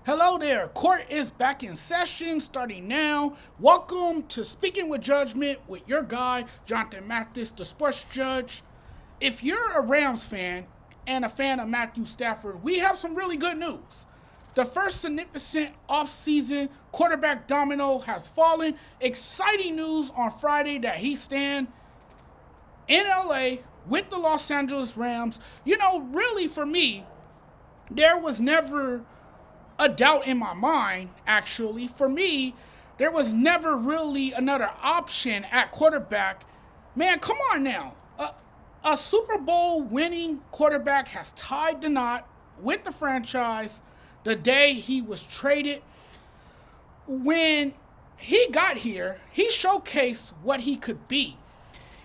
Hello there. Court is back in session starting now. Welcome to Speaking with Judgment with your guy, Jonathan Mathis, the sports judge. If you're a Rams fan and a fan of Matthew Stafford, we have some really good news. The first significant offseason quarterback domino has fallen. Exciting news on Friday that he stands in LA with the Los Angeles Rams. Really for me, there was never a doubt in my mind, actually. For me, there was never really another option at quarterback. Man, come on now. A Super Bowl winning quarterback has tied the knot with the franchise the day he was traded. When he got here, he showcased what he could be.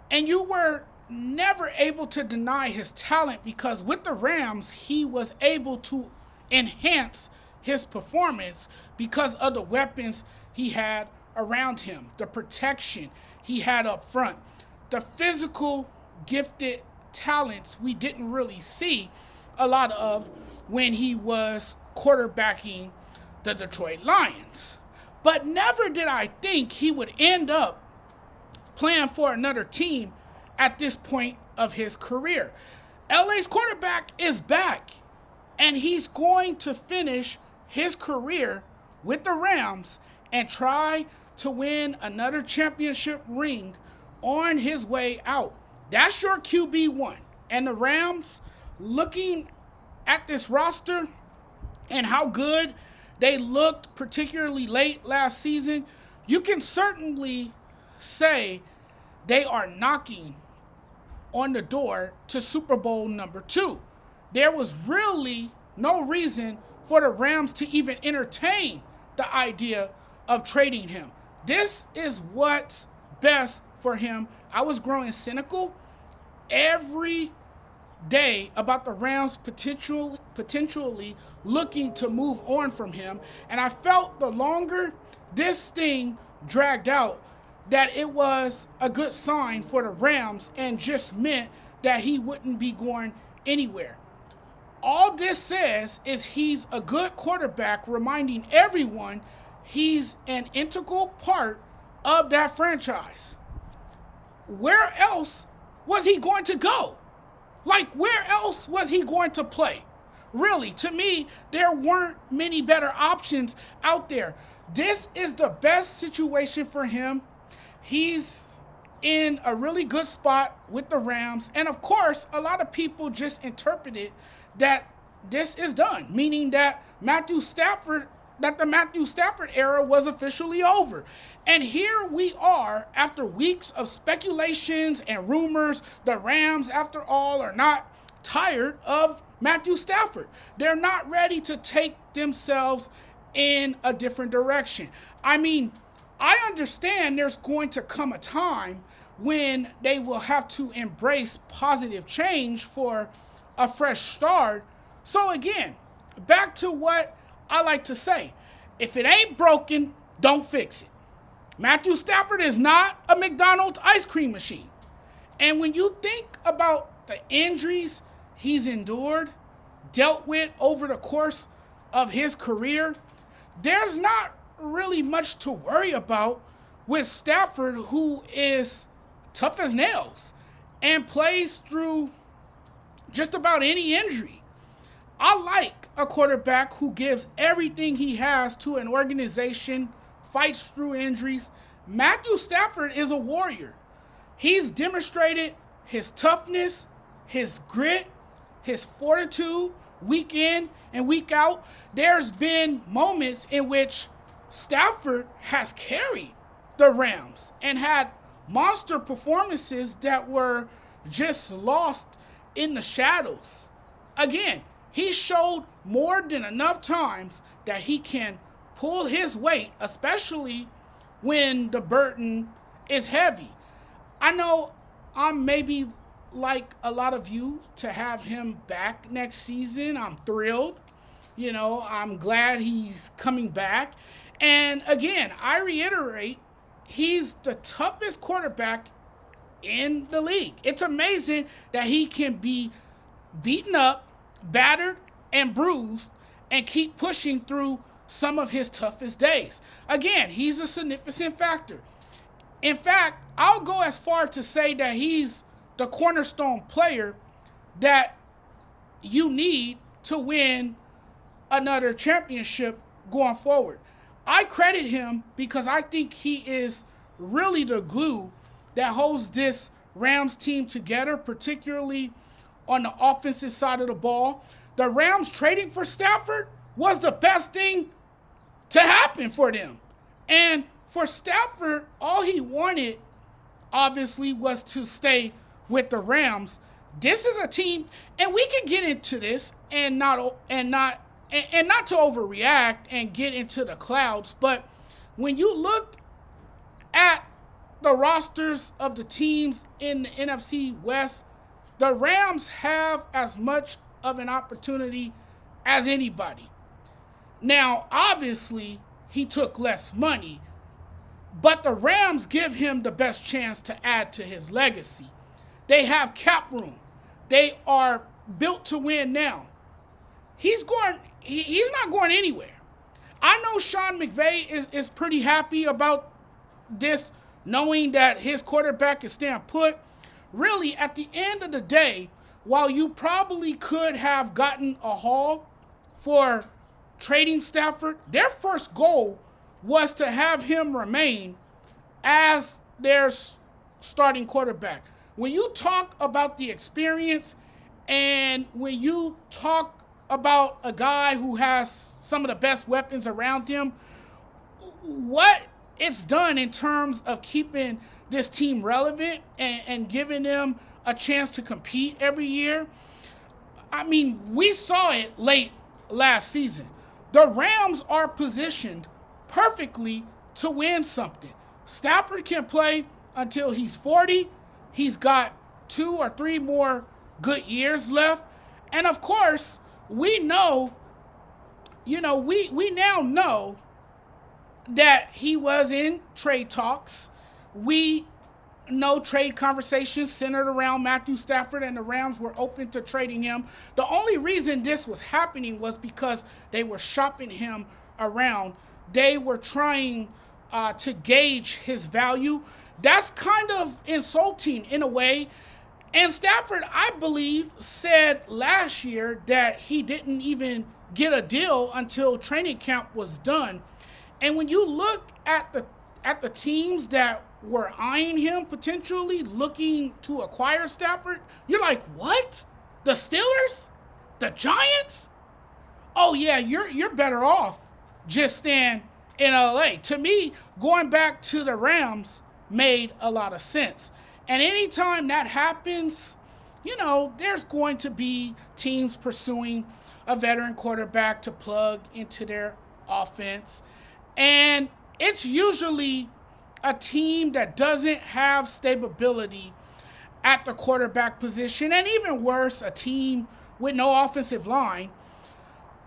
And you were never able to deny his talent because with the Rams, he was able to enhance his performance because of the weapons he had around him, the protection he had up front, the physical gifted talents we didn't really see a lot of when he was quarterbacking the Detroit Lions. But never did I think he would end up playing for another team at this point of his career. LA's quarterback is back, and he's going to finish his career with the Rams and try to win another championship ring on his way out. That's your QB1. And the Rams, looking at this roster and how good they looked, particularly late last season, you can certainly say they are knocking on the door to Super Bowl number 2. There was really no reason for the Rams to even entertain the idea of trading him. This is what's best for him. I was growing cynical every day about the Rams potentially looking to move on from him. And I felt the longer this thing dragged out, that it was a good sign for the Rams and just meant that he wouldn't be going anywhere. All this says is he's a good quarterback, reminding everyone he's an integral part of that franchise. Where else was he going to go? Where else was he going to play? Really, to me, there weren't many better options out there. This is the best situation for him. He's in a really good spot with the Rams. And of course, a lot of people just interpreted that this is done, meaning that the Matthew Stafford era was officially over. And here we are after weeks of speculations and rumors. The Rams, after all, are not tired of Matthew Stafford. They're not ready to take themselves in a different direction. I mean, I understand there's going to come a time when they will have to embrace positive change for a fresh start. So again, back to what I like to say. If it ain't broken, don't fix it. Matthew Stafford is not a McDonald's ice cream machine. And when you think about the injuries he's endured, dealt with over the course of his career, there's not really much to worry about with Stafford, who is tough as nails and plays through just about any injury. I like a quarterback who gives everything he has to an organization, fights through injuries. Matthew Stafford is a warrior. He's demonstrated his toughness, his grit, his fortitude week in and week out. There's been moments in which Stafford has carried the Rams and had monster performances that were just lost in the shadows. Again, he showed more than enough times that he can pull his weight, especially when the burden is heavy. I know I'm maybe like a lot of you to have him back next season. I'm thrilled. I'm glad he's coming back. And again, I reiterate, he's the toughest quarterback in the league. It's amazing that he can be beaten up, battered, and bruised and keep pushing through some of his toughest days. Again, he's a significant factor. In fact, I'll go as far to say that he's the cornerstone player that you need to win another championship going forward. I credit him because I think he is really the glue that holds this Rams team together, particularly on the offensive side of the ball. The Rams trading for Stafford was the best thing to happen for them. And for Stafford, all he wanted, obviously, was to stay with the Rams. This is a team, and we can get into this and not to overreact and get into the clouds, but when you look at the rosters of the teams in the NFC West, the Rams have as much of an opportunity as anybody. Now, obviously, he took less money, but the Rams give him the best chance to add to his legacy. They have cap room. They are built to win now. He's not going anywhere. I know Sean McVay is pretty happy about this, knowing that his quarterback is staying put. Really, at the end of the day, while you probably could have gotten a haul for trading Stafford, their first goal was to have him remain as their starting quarterback. When you talk about the experience and when you talk about a guy who has some of the best weapons around him, what it's done in terms of keeping this team relevant and giving them a chance to compete every year. I mean, we saw it late last season. The Rams are positioned perfectly to win something. Stafford can play until he's 40. He's got 2 or 3 more good years left. And of course, we know, we now know that he was in trade talks. We know trade conversations centered around Matthew Stafford, and the Rams were open to trading him. The only reason this was happening was because they were shopping him around. They were trying to gauge his value. That's kind of insulting in a way. And Stafford, I believe, said last year that he didn't even get a deal until training camp was done. And when you look at the teams that were eyeing him, potentially looking to acquire Stafford, you're like, what? The Steelers? The Giants? Oh yeah, you're better off just staying in LA. To me, going back to the Rams made a lot of sense. And anytime that happens, there's going to be teams pursuing a veteran quarterback to plug into their offense. And it's usually a team that doesn't have stability at the quarterback position, and even worse, a team with no offensive line.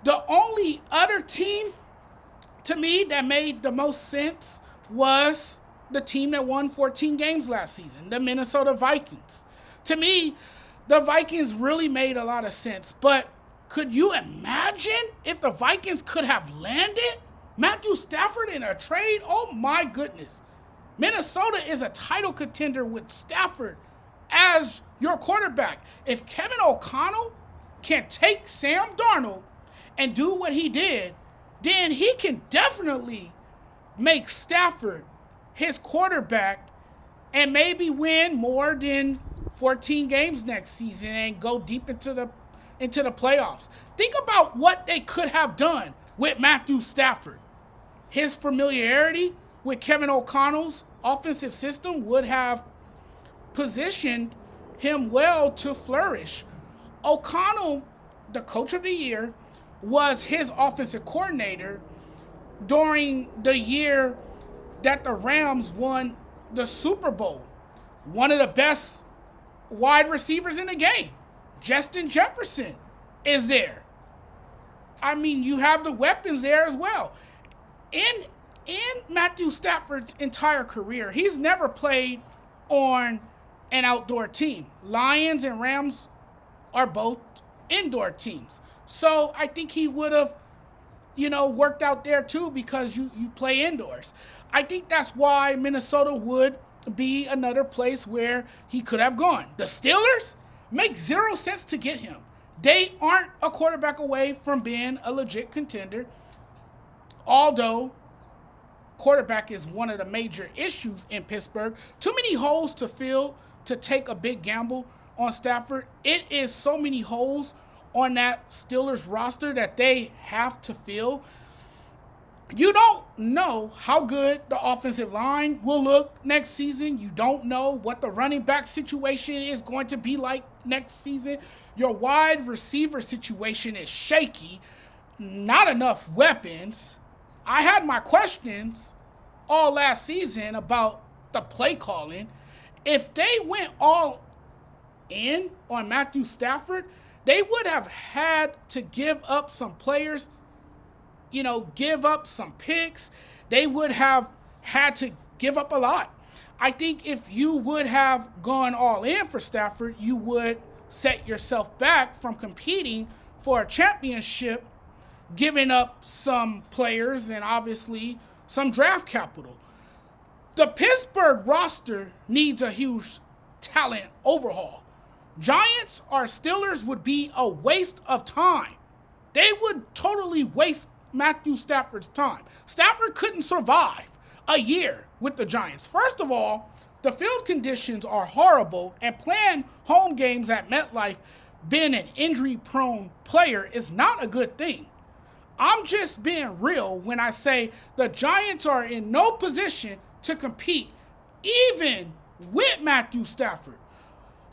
The only other team, to me, that made the most sense was the team that won 14 games last season, the Minnesota Vikings. To me, the Vikings really made a lot of sense, but could you imagine if the Vikings could have landed Matthew Stafford in a trade? Oh my goodness. Minnesota is a title contender with Stafford as your quarterback. If Kevin O'Connell can take Sam Darnold and do what he did, then he can definitely make Stafford his quarterback and maybe win more than 14 games next season and go deep into the playoffs. Think about what they could have done with Matthew Stafford. His familiarity with Kevin O'Connell's offensive system would have positioned him well to flourish. O'Connell, the coach of the year, was his offensive coordinator during the year that the Rams won the Super Bowl. One of the best wide receivers in the game, Justin Jefferson, is there. I mean, you have the weapons there as well. In Matthew Stafford's entire career, he's never played on an outdoor team. Lions and Rams are both indoor teams. So I think he would have worked out there too because you play indoors. I think that's why Minnesota would be another place where he could have gone. The Steelers make zero sense to get him. They aren't a quarterback away from being a legit contender, although quarterback is one of the major issues in Pittsburgh. Too many holes to fill to take a big gamble on Stafford. It is so many holes on that Steelers roster that they have to fill. You don't know how good the offensive line will look next season. You don't know what the running back situation is going to be like next season. Your wide receiver situation is shaky. Not enough weapons. I had my questions all last season about the play calling. If they went all in on Matthew Stafford, they would have had to give up some players, give up some picks. They would have had to give up a lot. I think if you would have gone all in for Stafford, you would set yourself back from competing for a championship, giving up some players and obviously some draft capital. The Pittsburgh roster needs a huge talent overhaul. Giants or Steelers would be a waste of time. They would totally waste Matthew Stafford's time. Stafford couldn't survive a year with the Giants. First of all, the field conditions are horrible, and playing home games at MetLife, being an injury-prone player, is not a good thing. I'm just being real when I say the Giants are in no position to compete, even with Matthew Stafford.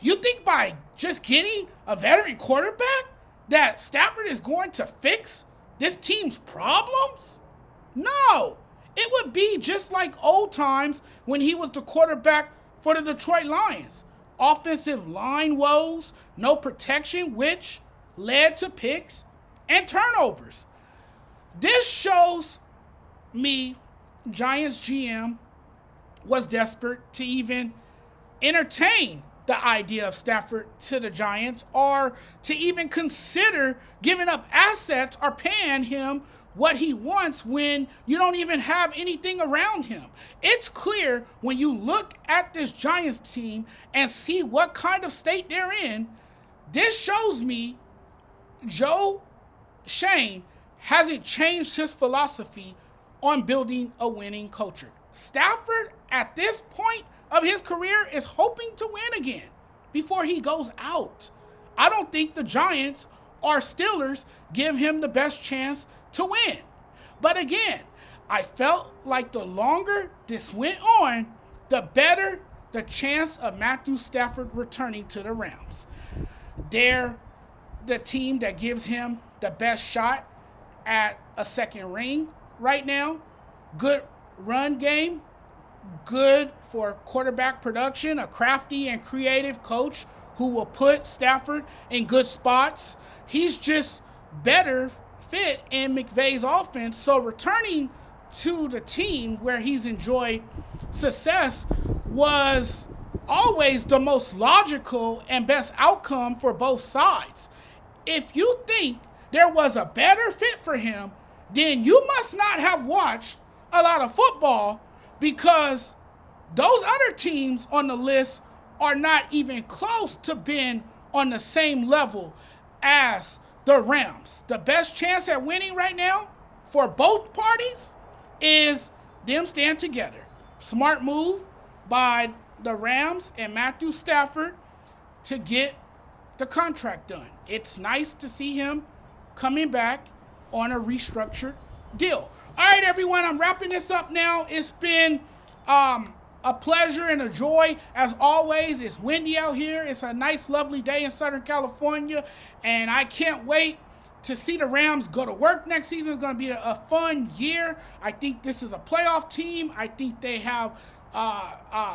You think by just getting a veteran quarterback that Stafford is going to fix this team's problems? No. It would be just like old times when he was the quarterback for the Detroit Lions. Offensive line woes, no protection, which led to picks and turnovers. This shows me Giants GM was desperate to even entertain the idea of Stafford to the Giants, or to even consider giving up assets or paying him what he wants when you don't even have anything around him. It's clear when you look at this Giants team and see what kind of state they're in, this shows me Joe Shane hasn't changed his philosophy on building a winning culture. Stafford, at this point of his career, is hoping to win again before he goes out. I don't think the Giants or Steelers give him the best chance to win. But again, I felt like the longer this went on, the better the chance of Matthew Stafford returning to the Rams. They're the team that gives him the best shot at a second ring right now. Good run game, good for quarterback production, a crafty and creative coach who will put Stafford in good spots. He's just better fit in McVay's offense. So returning to the team where he's enjoyed success was always the most logical and best outcome for both sides. If you think there was a better fit for him, then you must not have watched a lot of football, because those other teams on the list are not even close to being on the same level as the Rams. The best chance at winning right now for both parties is them staying together. Smart move by the Rams and Matthew Stafford to get the contract done. It's nice to see him coming back on a restructured deal. All right, everyone, I'm wrapping this up now. It's been a pleasure and a joy. As always, it's windy out here. It's a nice, lovely day in Southern California, and I can't wait to see the Rams go to work next season. It's going to be a fun year. I think this is a playoff team. I think they have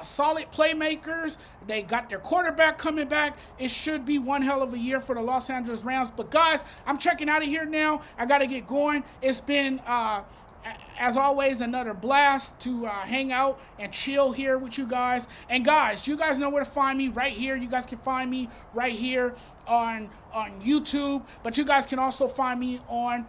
solid playmakers. They got their quarterback coming back. It should be one hell of a year for the Los Angeles Rams. But guys, I'm checking out of here now. I got to get going. It's been as always, another blast to hang out and chill here with you guys. And guys, you guys know where to find me right here. You guys can find me right here on YouTube, but you guys can also find me on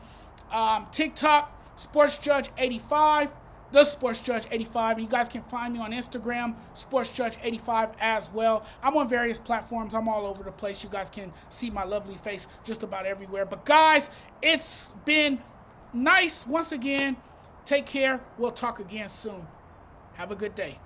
TikTok, Sports Judge 85. The Sports Judge 85. You guys can find me on Instagram, Sports Judge 85 as well. I'm on various platforms. I'm all over the place. You guys can see my lovely face just about everywhere. But guys, it's been nice once again. Take care. We'll talk again soon. Have a good day.